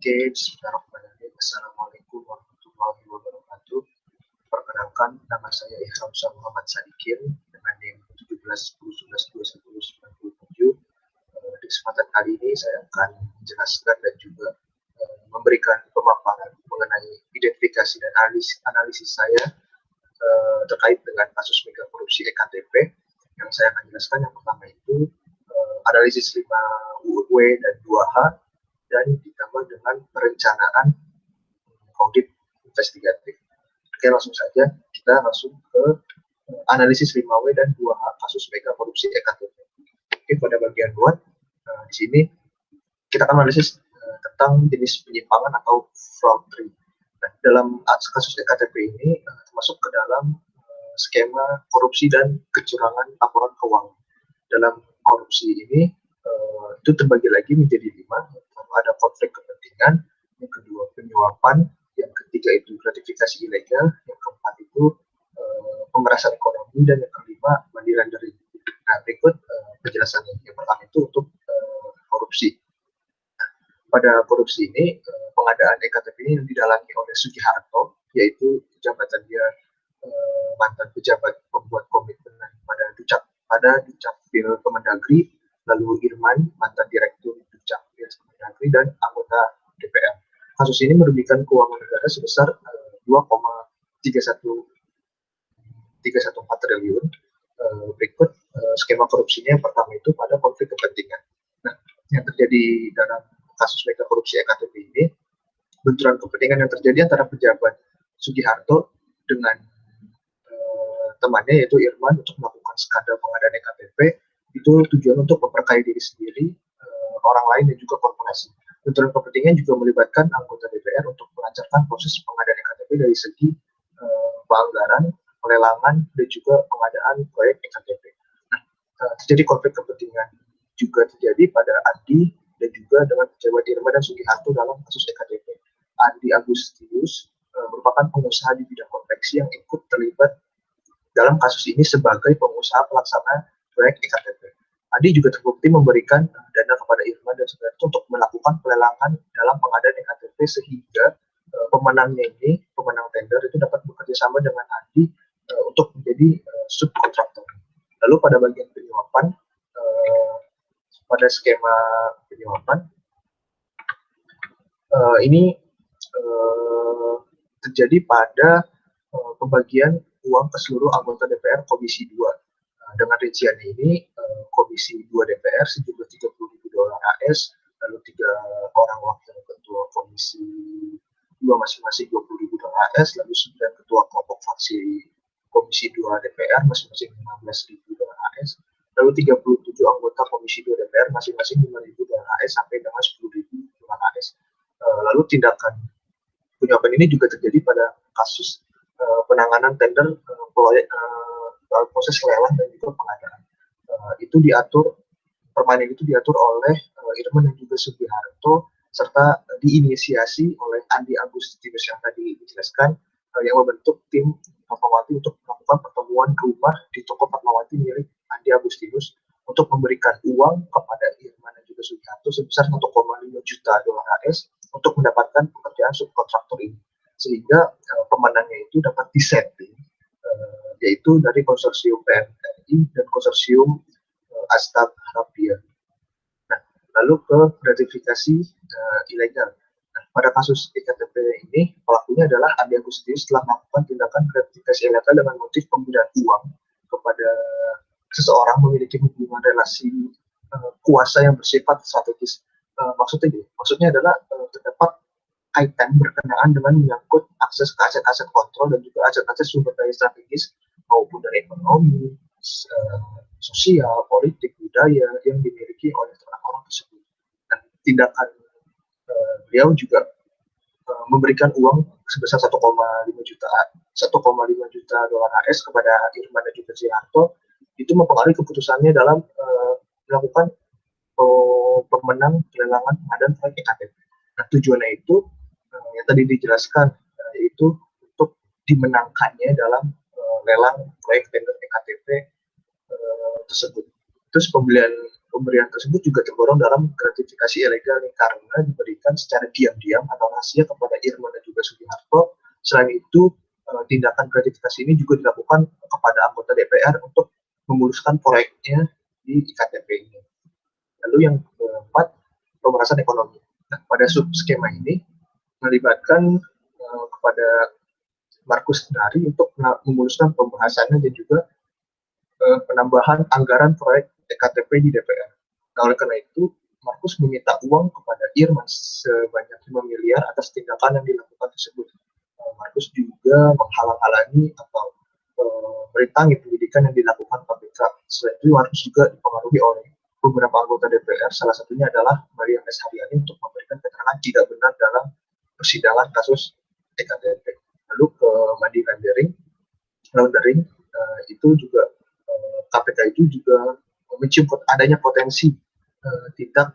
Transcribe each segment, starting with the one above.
Oke, bismillahirrahmanirrahim. Assalamualaikum warahmatullahi wabarakatuh. Perkenalkan, nama saya Ihramsyah Muhammad Sadikin dengan NIM 1710112197. Di kesempatan kali ini saya akan menjelaskan dan juga memberikan pemaparan mengenai identifikasi dan analisis saya terkait dengan kasus mega korupsi EKTP. Yang saya akan jelaskan yang pertama itu analisis 5 W dan 2H dan ditambah dengan perencanaan audit investigatif. Oke, langsung saja kita langsung ke analisis 5W dan 2H kasus mega korupsi EKTP. Oke, pada bagian luar di sini kita akan analisis tentang jenis penyimpangan atau fraud. Nah, dalam kasus EKTP ini termasuk ke dalam skema korupsi dan kecurangan laporan keuangan. Dalam korupsi ini itu terbagi lagi menjadi 5. Ada konflik kepentingan, yang kedua penyuapan, yang ketiga itu gratifikasi ilegal, yang keempat itu pemerasan ekonomi, dan yang kelima money laundering. Nah, berikut penjelasannya. Yang pertama itu untuk korupsi. Nah, pada korupsi ini pengadaan EKTP ini didalangi oleh Sugiharto, yaitu jabatan dia mantan pejabat pembuat komitmen pada Dukcapil Kemendagri, lalu Irman mantan direktur Dukcapil Kemendagri dan anggota DPR. Kasus ini merugikan keuangan negara sebesar 2,314 triliun. Berikut skema korupsinya. Yang pertama itu pada konflik kepentingan. Nah, yang terjadi dalam kasus mega korupsi EKTP ini, benturan kepentingan yang terjadi antara pejabat Sugiharto dengan temannya yaitu Irman untuk melakukan skandal pengadaan EKTP, itu tujuan untuk memperkaya diri sendiri, orang lain dan juga korporasi. Benturan kepentingan juga melibatkan anggota DPR untuk melancarkan proses pengadaan EKTP dari segi penganggaran, pelelangan, dan juga pengadaan proyek EKTP. Nah, terjadi konflik kepentingan juga terjadi pada Andi dan juga dengan pejabat Irman dan Sugiharto dalam kasus EKTP. Andi Agustinus merupakan pengusaha di bidang konveksi yang ikut terlibat dalam kasus ini sebagai pengusaha pelaksana proyek EKTP. Andi juga terbukti memberikan dana kepada Irman dan Sugiharto untuk melakukan pelelangan dalam pengadaan EKTP sehingga pemenang tender itu dapat bekerja sama dengan Andi untuk menjadi subkontraktor. Lalu pada bagian penyuapan, pada skema penyuapan ini terjadi pada pembagian uang ke seluruh anggota DPR Komisi 2. Dengan rinciannya ini, Komisi 2 DPR sejumlah $30.000 AS, lalu 3 orang wakil ketua Komisi 2 masing-masing $20.000 AS, lalu 9 ketua kelompok fraksi Komisi 2 DPR masing-masing $15.000 AS, lalu 37 anggota Komisi 2 DPR masing-masing $5.000 AS sampai dengan $10.000 AS. Lalu tindakan penyuapan ini juga terjadi pada kasus penanganan tender proyek proses lelang dan juga pengadaan. Permainan itu diatur oleh Irman dan juga Sugiharto serta diinisiasi oleh Andi Agustinus yang tadi dijelaskan, yang membentuk tim Fatmawati untuk melakukan pertemuan rumah di toko Fatmawati milik Andi Agustinus untuk memberikan uang kepada Irman dan juga Sugiharto sebesar $1,5 juta AS untuk mendapatkan pekerjaan subkontraktor ini, sehingga pemenangnya itu dapat disetting, yaitu dari konsorsium PNRI dan konsorsium Astab Rabia. Nah, lalu ke gratifikasi ilegal. Nah, pada kasus EKTP ini pelakunya adalah Andi Agustinus setelah melakukan tindakan gratifikasi ilegal dengan motif pemberian uang kepada seseorang memiliki hubungan relasi kuasa yang bersifat strategis. Maksudnya adalah terdapat kaitan berkenaan dengan menyangkut akses ke aset-aset kontrol dan juga aset-aset sumber daya strategis maupun dari ekonomi, sosial, politik, budaya yang dimiliki oleh orang-orang tersebut. Dan tindakan beliau juga memberikan uang sebesar $1,5 juta AS kepada Irman dan juga Sugiharto, itu mempengaruhi keputusannya dalam melakukan pemenang pelelangan pengadaan proyek EKTP. Nah, tujuannya itu yang tadi dijelaskan, yaitu untuk dimenangkannya dalam lelang proyek tender EKTP tersebut. Terus pembelian pemberian tersebut juga tergolong dalam gratifikasi ilegal nih, karena diberikan secara diam-diam atau rahasia kepada Irman dan juga Sugiharto. Selain itu, tindakan gratifikasi ini juga dilakukan kepada anggota DPR untuk memuluskan proyeknya di IKTP ini. Lalu yang keempat, pemerasan ekonomi. Nah, pada sub skema ini melibatkan kepada Markus Nari untuk memuluskan pembahasannya dan juga penambahan anggaran proyek EKTP di DPR. Nah, oleh karena itu, Markus meminta uang kepada Irman sebanyak 5 miliar atas tindakan yang dilakukan tersebut. Markus juga menghalang-halangi atau merintangi penyidikan yang dilakukan KPK. Selain itu, Markus juga dipengaruhi oleh beberapa anggota DPR, salah satunya adalah Maria S. Haryani, untuk memberikan keterangan tidak benar dalam persidangan kasus EKTP. Lalu ke money laundering, itu juga KPK itu juga mencium adanya potensi tindak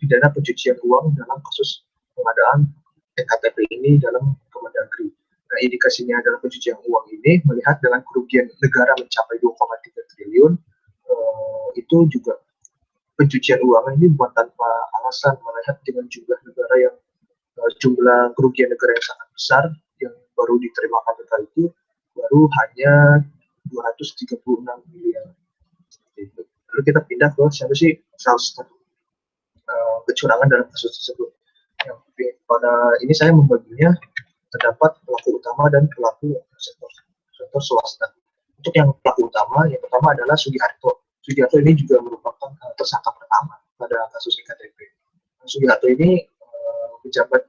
pidana pencucian uang dalam kasus pengadaan EKTP ini dalam Kemendagri. Nah, indikasinya dalam pencucian uang ini melihat dengan kerugian negara mencapai 2,3 triliun, itu juga pencucian uang ini bukan tanpa alasan, melihat dengan jumlah negara yang jumlah kerugian negara yang sangat besar yang baru diterima KPK itu baru hanya 236 miliar. Lalu kita pindah ke siapa sih fraudster kecurangan dalam kasus tersebut. Yang pada ini saya membaginya terdapat pelaku utama dan pelaku sektor swasta. Untuk yang pelaku utama, yang pertama adalah Sugiharto. Sugiharto ini juga merupakan tersangka pertama pada kasus EKTP. Sugiharto ini pejabat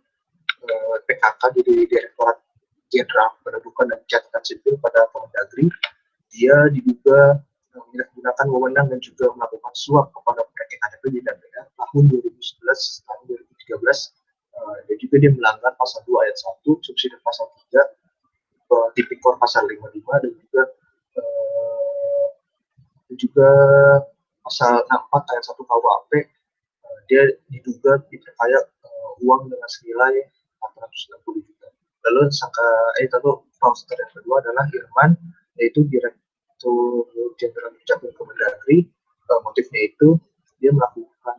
PKK di Direktorat Jenderal Pendudukan dan Catatan Sipil pada Kemendagri. Dia diduga menyalahgunakan wewenang dan juga melakukan suap kepada proyek EKTP di DPR tahun 2011 tahun 2013. Dan juga dia melanggar pasal 2 ayat 1, subsidi pasal 3, Tipikor pasal 55, dan juga pasal 64 ayat 1 KUHP. Dia diduga diperkaya uang dengan senilai 460 juta. Lalu fraudster yang kedua adalah Irman, yaitu Direktur Jenderal Dukcapil Kemendagri. Motifnya itu dia melakukan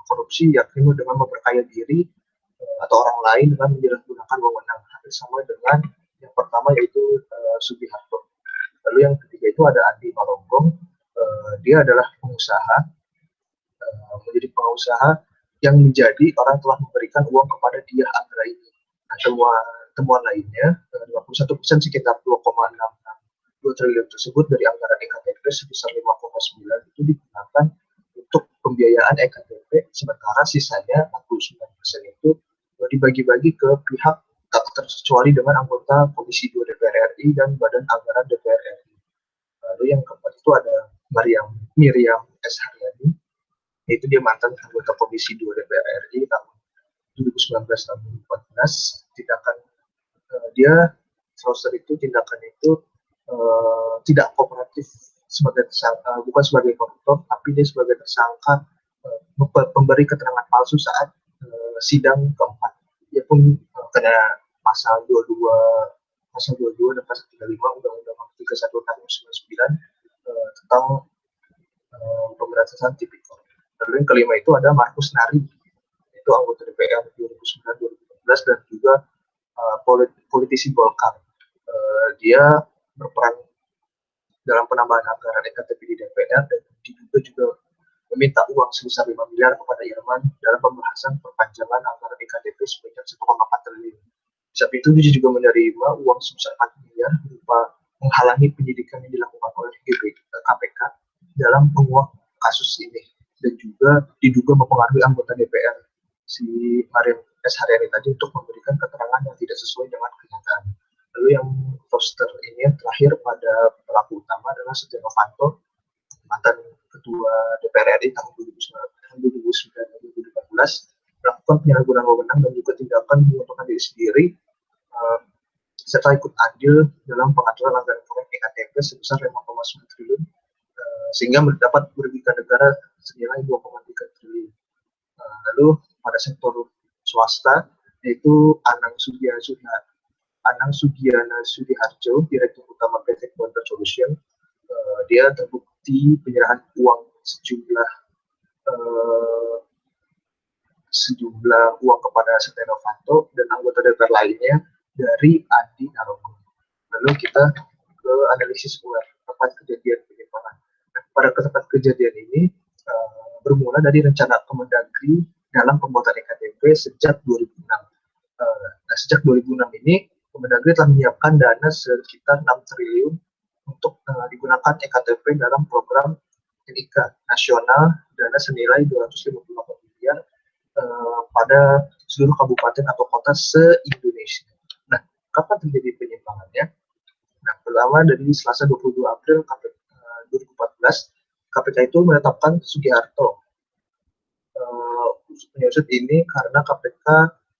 korupsi, yakni dengan memperkaya diri atau orang lain dengan menyalahgunakan wewenang, hampir sama dengan yang pertama, yaitu Sugiharto. Lalu yang ketiga itu ada Andi Malonggong. Dia adalah pengusaha, menjadi pengusaha yang menjadi orang telah memberikan uang kepada Diah Anggraini. Nah, temuan lainnya, 51% sekitar 2,62 triliun tersebut dari anggaran EKTP sebesar 5,9 itu digunakan untuk pembiayaan EKTP, sementara sisanya 49% itu dibagi-bagi ke pihak tak terkecuali dengan anggota Komisi 2 DPR RI dan Badan Anggaran DPR RI. Lalu yang keempat itu ada Miriam S. Haryani, yaitu dia mantan anggota Komisi 2 DPR RI tahun 2019 tahun 2014. Tindakan dia fraudster itu tindakannya itu tidak kooperatif sebagai tersangka, bukan sebagai koruptor, tapi dia sebagai tersangka memberi keterangan palsu saat sidang keempat. Dia pun kena pasal 22 dan pasal 35 Undang-Undang 31 tahun 1999 tentang pemberantasan tipikor. Lalu yang kelima itu ada Markus Nari, itu anggota DPR 2009-2014 dan juga politisi Golkar. Dia berperan dalam penambahan anggaran EKTP di DPR dan diduga juga meminta uang sebesar 5 miliar kepada Irman dalam pembahasan perpanjangan anggaran EKTP sebanyak 1,4 triliun. Di saat itu dia juga menerima uang sebesar 4 miliar berupa menghalangi penyidikan yang dilakukan oleh KPK dalam menguak kasus ini, dan juga diduga mempengaruhi anggota DPR si Mariam S. Haryani tadi untuk memberikan keterangan yang tidak sesuai dengan kenyataan. Lalu yang fraudster ini yang terakhir pada pelaku utama adalah Setia Novanto, mantan ketua DPR RI tahun 2009-2014, melakukan penyalahgunaan wewenang dan juga tindakan menguntungkan diri sendiri serta ikut andil dalam pengaturan anggaran proyek EKTP sebesar 5,9 triliun sehingga mendapat merugikan negara senilai 2,3 triliun. Lalu pada sektor swasta, yaitu Anang Sugiana Sudiharjo, Direktur Utama PT Quantum Solution, dia terbukti penyerahan uang sejumlah eh, sejumlah uang kepada Setia Novanto dan anggota DPR lainnya dari Andi Narogong. Lalu kita ke analisis ulang tempat kejadian penyimpangan. Nah, pada tempat kejadian ini bermula dari rencana Kemendagri dalam pembuatan EKTP sejak 2006. Nah, sejak 2006 ini Kemendagri telah menyiapkan dana sekitar 6 triliun untuk digunakan EKTP dalam program NIK nasional, dana senilai 258 miliar pada seluruh kabupaten atau kota se-Indonesia. Nah, kapan terjadi penyimpangannya? Nah, pertama dari Selasa 22 April 2014, KPK itu menetapkan Sugiharto penyusut ini karena KPK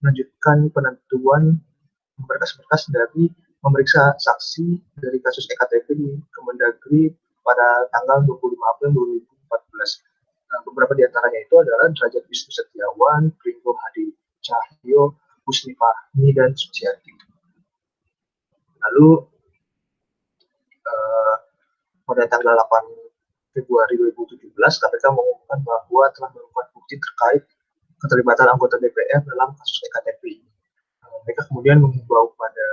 melanjutkan penentuan berkas-berkas dari memeriksa saksi dari kasus EKTP di Kemendagri pada tanggal 25 April 2014. Nah, beberapa di antaranya itu adalah Derajat Wisnu Setiawan, Pringgo Hadi Cahyo, Husni Fahmi, dan Suciati. Lalu pada tanggal 8 Februari 2017, KPK mengumumkan bahwa telah menemukan bukti terkait keterlibatan anggota DPR dalam kasus EKTP. Mereka kemudian menghimbau pada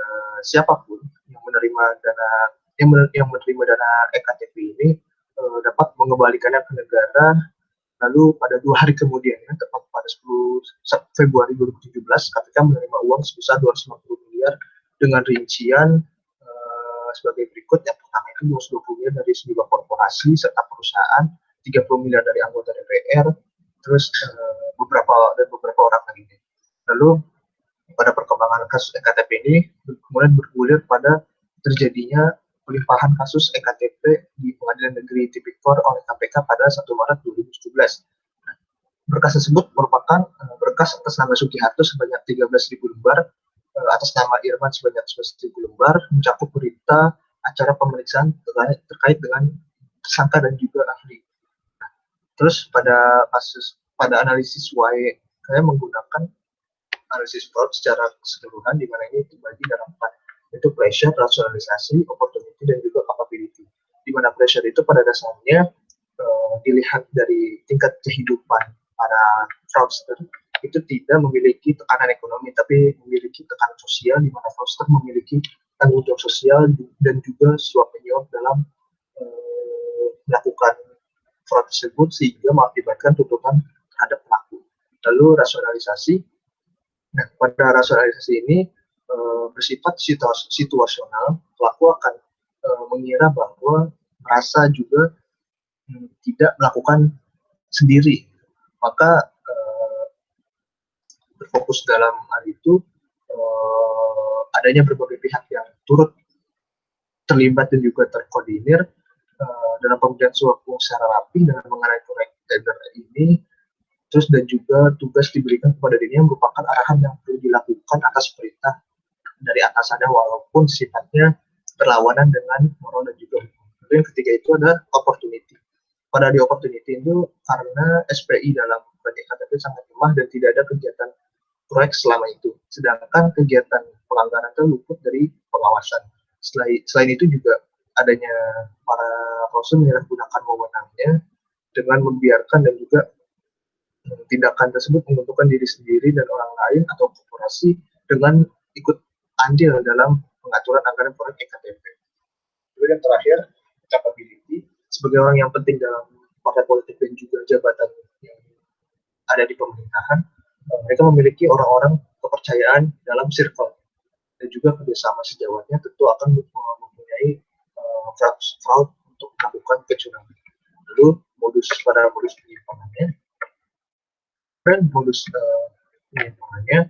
siapapun yang menerima dana EKTP ini dapat mengembalikannya ke negara. Lalu pada 2 hari kemudian, tepat pada 10 Februari 2017, KPK menerima uang sebesar 250 miliar dengan rincian sebagai berikut. Yang pertama itu 220 miliar dari sejumlah korporasi serta perusahaan, 30 miliar dari anggota DPR, terus beberapa orang lainnya. Lalu pada perkembangan kasus EKTP ini kemudian bergulir pada terjadinya pelimpahan kasus EKTP di Pengadilan Negeri Tipikor oleh KPK pada 1 Maret 2017. Berkas tersebut merupakan berkas atas nama Sugiharto sebanyak 13.000 lembar, atas nama Irman sebanyak 11.000 lembar, mencakup berita acara pemeriksaan terkait dengan tersangka dan juga ahli. Terus pada analisis WAE, saya menggunakan analisis fraud secara keseluruhan, di mana ini terbagi dalam 4, yaitu pressure, rasionalisasi, opportunity, dan juga capability. Di mana pressure itu pada dasarnya dilihat dari tingkat kehidupan para fraudster itu tidak memiliki tekanan ekonomi, tapi memiliki tekanan sosial, di mana fraudster memiliki tanggung jawab sosial dan juga suap menyuap dalam melakukan fraud tersebut, sehingga mengakibatkan tuntutan terhadap pelaku. Lalu rasionalisasi. Nah, pada rasionalisasi ini bersifat situasional. Pelaku akan mengira bahwa merasa juga tidak melakukan sendiri, maka berfokus dalam hal itu adanya berbagai pihak yang turut terlibat dan juga terkoordinir dalam pemberian suap uang secara rapi dengan mengenai proyek tender ini. Terus dan juga tugas diberikan kepada dirinya merupakan arahan yang perlu dilakukan atas perintah dari atasannya, walaupun sifatnya berlawanan dengan moral dan juga hukum. Lalu yang ketiga itu ada opportunity. Pada di opportunity itu karena SPI dalam proyek KTP sangat lemah dan tidak ada kegiatan proyek selama itu. Sedangkan kegiatan pelanggaran itu luput dari pengawasan. Selain itu juga adanya para klausul menyalahgunakan wewenangnya dengan membiarkan dan juga tindakan tersebut menguntungkan diri sendiri dan orang lain atau korporasi dengan ikut andil dalam pengaturan anggaran proyek EKTP. Kemudian terakhir, capability. Sebagai orang yang penting dalam partai politik dan juga jabatan yang ada di pemerintahan, mereka memiliki orang-orang kepercayaan dalam circle dan juga kerjasama sejawatnya tentu akan mempunyai fraud untuk melakukan kecurangan. Lalu modus penyimpangannya, dan modus penyimpangannya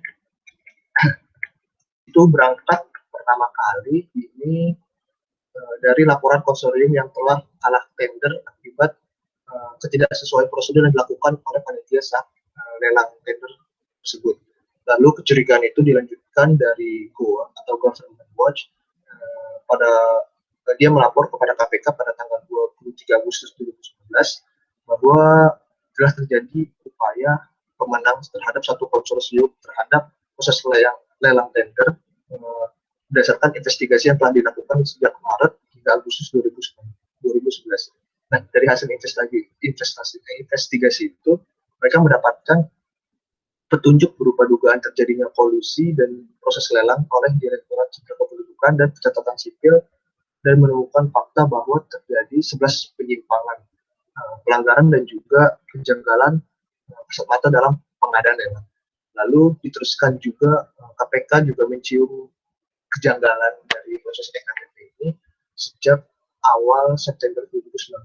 itu berangkat pertama kali ini dari laporan konsorsium yang telah kalah tender akibat ketidaksesuaian prosedur yang dilakukan oleh panitia saat lelang tender tersebut. Lalu kecurigaan itu dilanjutkan dari GOA atau Government Watch dia melapor kepada KPK pada tanggal 23 Agustus 2019 bahwa telah terjadi upaya pemenang terhadap satu konsorsium terhadap proses lelang tender berdasarkan investigasi yang telah dilakukan sejak Maret hingga Agustus 2011. Nah, dari hasil investigasi itu, mereka mendapatkan petunjuk berupa dugaan terjadinya kolusi dan proses lelang oleh Direktorat Jenderal Kependudukan dan Pencatatan Sipil, dan menemukan fakta bahwa terjadi 11 penyimpangan, pelanggaran dan juga kejanggalan kasat mata dalam pengadaan lelang. Lalu diteruskan juga KPK juga mencium kejanggalan dari proses EKTP ini sejak awal September 2019.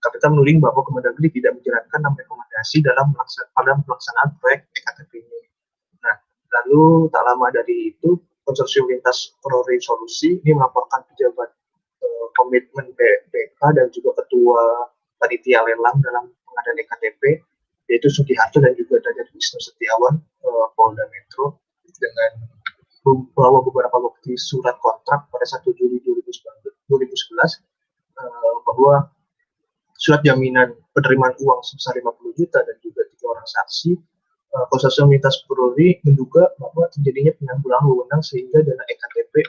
KPK menuding bahwa Kemendagri tidak menjalankan 6 rekomendasi dalam pelaksanaan proyek EKTP ini. Nah, lalu tak lama dari itu, Konsorsium Lintas Polri Solusi ini melaporkan pejabat komitmen BPK dan juga ketua panitia lelang dalam pengadaan EKTP, yaitu Sugiharto dan juga Derajat Wisnu Setiawan, Polda Metro, dengan membawa beberapa bukti surat kontrak pada 1 Juli 2011 bahwa surat jaminan penerimaan uang sebesar 50 juta dan juga 3 orang saksi. Konsorsium Lintas Polri menduga bahwa terjadinya penyalahgunaan wewenang sehingga dana EKTP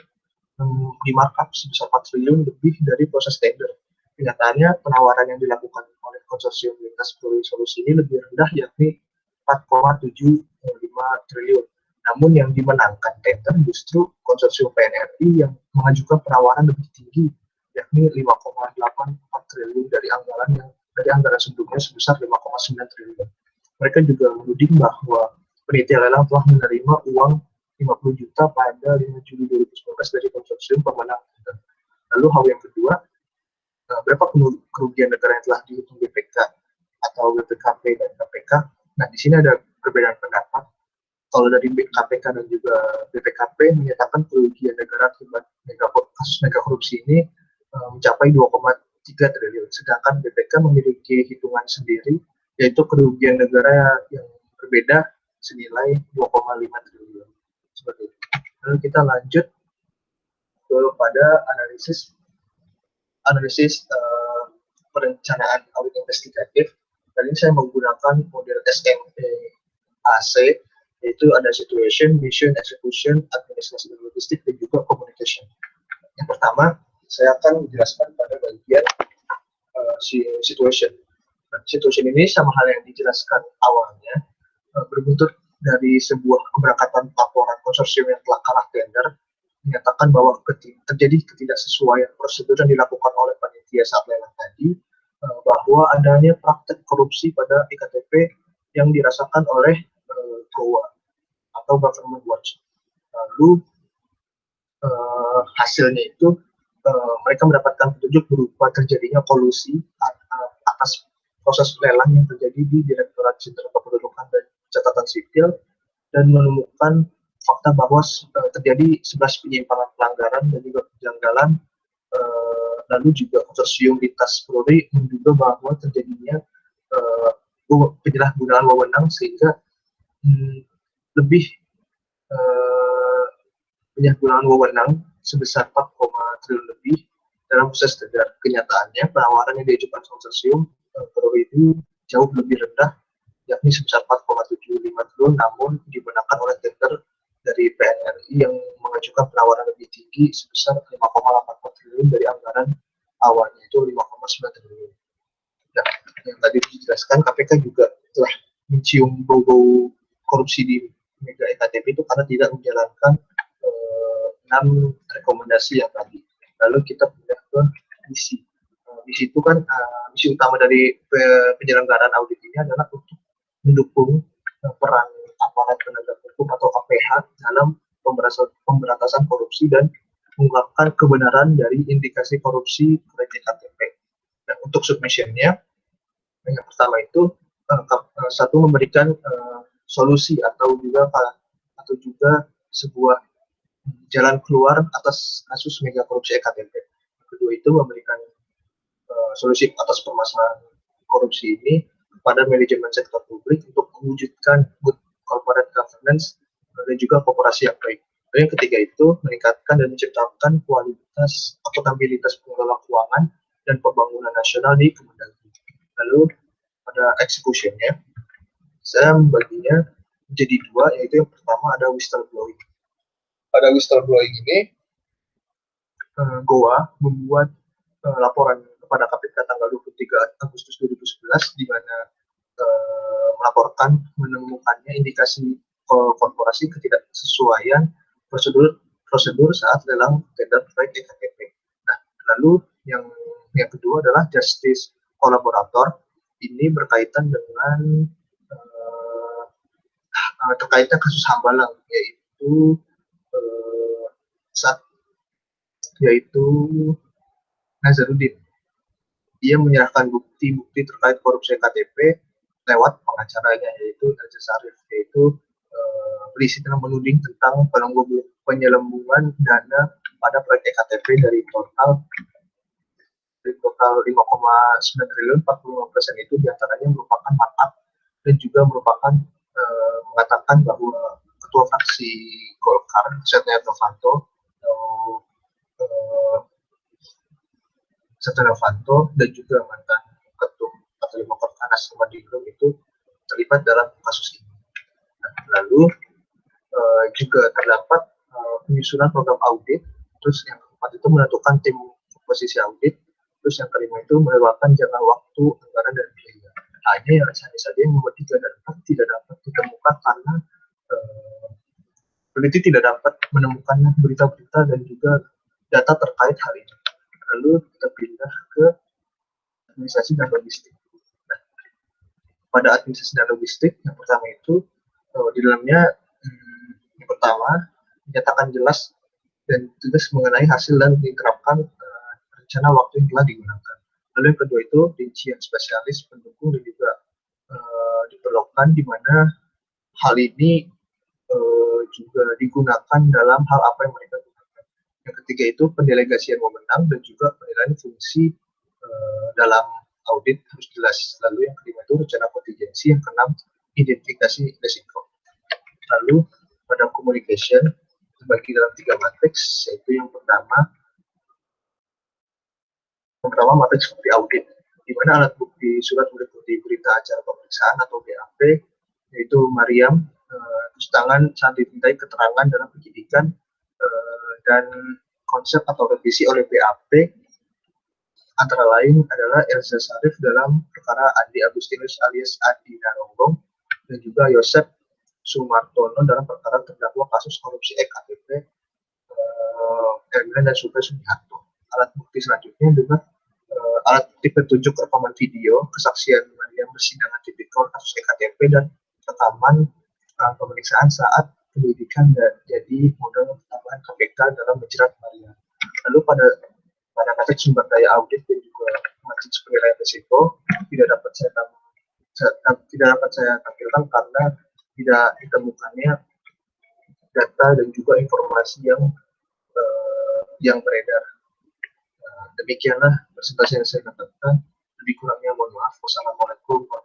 dimarkup sebesar 4 triliun lebih dari proses tender. Kenyataannya penawaran yang dilakukan oleh Konsorsium Lintas Polri Solusi ini lebih rendah, yakni 4,75 triliun. Namun yang dimenangkan tender justru Konsorsium PNRI yang mengajukan penawaran lebih tinggi, yakni 5,84 triliun dari anggaran sebelumnya sebesar 5,9 triliun. Mereka juga menuding bahwa panitia lelang telah menerima uang 50 juta pada 5 Juli 2019 dari konsorsium pemenang. Lalu hal yang kedua, berapa kerugian negara yang telah dihitung BPK atau BPKP dan KPK. Nah, di sini ada perbedaan pendapat. Kalau dari KPK dan juga BPKP menyatakan kerugian negara akibat kasus mega korupsi ini mencapai 2,3 triliun, sedangkan BPK memiliki hitungan sendiri, yaitu kerugian negara yang berbeda senilai 2,5 triliun. Seperti itu. Lalu kita lanjut kepada analisis perencanaan audit investigatif. Dan ini saya menggunakan model SMAC, yaitu ada situation, mission, execution, administrasi dan logistik, dan juga communication. Yang pertama, saya akan menjelaskan pada bagian situation. Nah, situation ini sama hal yang dijelaskan awalnya, berbentuk dari sebuah keberangkatan laporan konsorsium yang telah kalah tender, menyatakan bahwa terjadi ketidaksesuaian prosedur yang dilakukan oleh panitia saat lelang tadi, bahwa adanya praktek korupsi pada EKTP yang dirasakan oleh GOWA atau Government Watch. Lalu hasilnya itu mereka mendapatkan petunjuk berupa terjadinya kolusi atas proses lelang yang terjadi di Direktorat Jenderal Kependudukan dan Catatan Sipil, dan menemukan fakta bahwa terjadi 11 penyimpangan pelanggaran dan juga kejanggalan. Lalu juga konsorsium lintas Polri menduga bahwa terjadinya penyalahgunaan wewenang sehingga lebih penyalahgunaan wewenang sebesar 4, triliun lebih dalam proses tender. Kenyataannya penawaran yang diajukan konsorsium Polri itu jauh lebih rendah, yakni sebesar 4,75 triliun, namun dimenangkan oleh tender dari PNRI yang mengajukan penawaran lebih tinggi sebesar 5,84 triliun dari anggaran awalnya itu 5,9 triliun. Nah, yang tadi dijelaskan, KPK juga telah mencium bau-bau korupsi di mega EKTP itu karena tidak menjalankan 6 rekomendasi yang tadi. Lalu kita pindah ke misi. Misi itu kan misi utama dari penyelenggaraan audit ini adalah untuk mendukung peran aparat penegak hukum atau APH dalam pemberantasan korupsi dan mengungkapkan kebenaran dari indikasi korupsi proyek EKTP. Dan untuk submission-nya, yang pertama itu satu, memberikan solusi atau juga sebuah jalan keluar atas kasus mega korupsi EKTP. Kedua itu memberikan solusi atas permasalahan korupsi ini kepada manajemen sektor publik untuk mewujudkan good corporate governance dan juga kooperasi yang baik. Dan yang ketiga itu meningkatkan dan menciptakan kualitas akuntabilitas pengelola keuangan dan pembangunan nasional di Kemendagri. Lalu pada execution-nya, saya membaginya menjadi dua, yaitu yang pertama ada whistleblowing. Pada whistleblowing ini, GOA membuat laporan kepada KPK tanggal 23 Agustus 2011 di mana melaporkan menemukannya indikasi korporasi ketidaksesuaian prosedur saat lelang tender proyek EKTP. Nah, lalu yang kedua adalah justice kolaborator. Ini berkaitan dengan terkaitnya kasus Hambalang, yaitu Nazarudin. Dia menyerahkan bukti-bukti terkait korupsi KTP lewat pengacaranya, yaitu Elza Sarif, yaitu berisi tentang menuding tentang penyelembungan dana pada proyek EKTP dari total 5,9 triliun, 45% itu diantaranya merupakan markup dan juga merupakan mengatakan bahwa ketua fraksi Golkar, Setia Novanto, dan juga mantan ketum Partai Demokrat Anas Urbaningrum itu terlibat dalam kasus ini. Nah, lalu juga terdapat penyusunan program audit, terus yang keempat itu menentukan tim komposisi audit, terus yang kelima itu melewatkan jangka waktu, anggaran, dan biaya. Hanya yang saja yang nomor 3 dan 4 tidak dapat ditemukan karena peneliti tidak dapat menemukan berita-berita dan juga data terkait hal ini. Lalu kita pindah ke administrasi dan logistik. Nah, pada administrasi dan logistik, yang pertama itu di dalamnya yang pertama menyatakan jelas dan tegas mengenai hasil dan diterapkan rencana waktu yang telah digunakan. Lalu yang kedua itu rincian spesialis pendukung dan juga diperlukan di mana hal ini juga digunakan dalam hal apa yang mereka gunakan. Yang ketiga itu pendelegasian wewenang dan juga penilaian fungsi dalam audit harus jelas. Lalu yang kelima itu rencana kontingensi, yang keenam identifikasi risiko. Lalu pada communication terbagi dalam 3 matriks, yaitu yang pertama matriks bukti audit, di mana alat bukti surat meliputi berita acara pemeriksaan atau BAP, yaitu Mariam, terus tangan saat dimintai keterangan dalam penyidikan, dan konsep atau revisi oleh BAP antara lain adalah Elza Sarif dalam perkara Andi Agustinus alias Andi Narogong, dan juga Yosep Sumartono dalam perkara terdakwa kasus korupsi EKTP Ermilan dan Supri Sumiharto. Alat bukti selanjutnya adalah alat bukti petunjuk rekaman video kesaksian Mariam persidangan tipikor kasus EKTP dan rekaman pemeriksaan saat penyidikan dan jadi modal tambahan KPK dalam menjerat Mariam. Lalu pada matriks sumber daya audit dan juga matriks penilaian risiko tidak dapat saya tampilkan karena tidak ditemukannya data dan juga informasi yang beredar. Demikianlah presentasi yang saya katakan. Lebih kurangnya mohon maaf. Wassalamualaikum warahmatullahi wabarakatuh.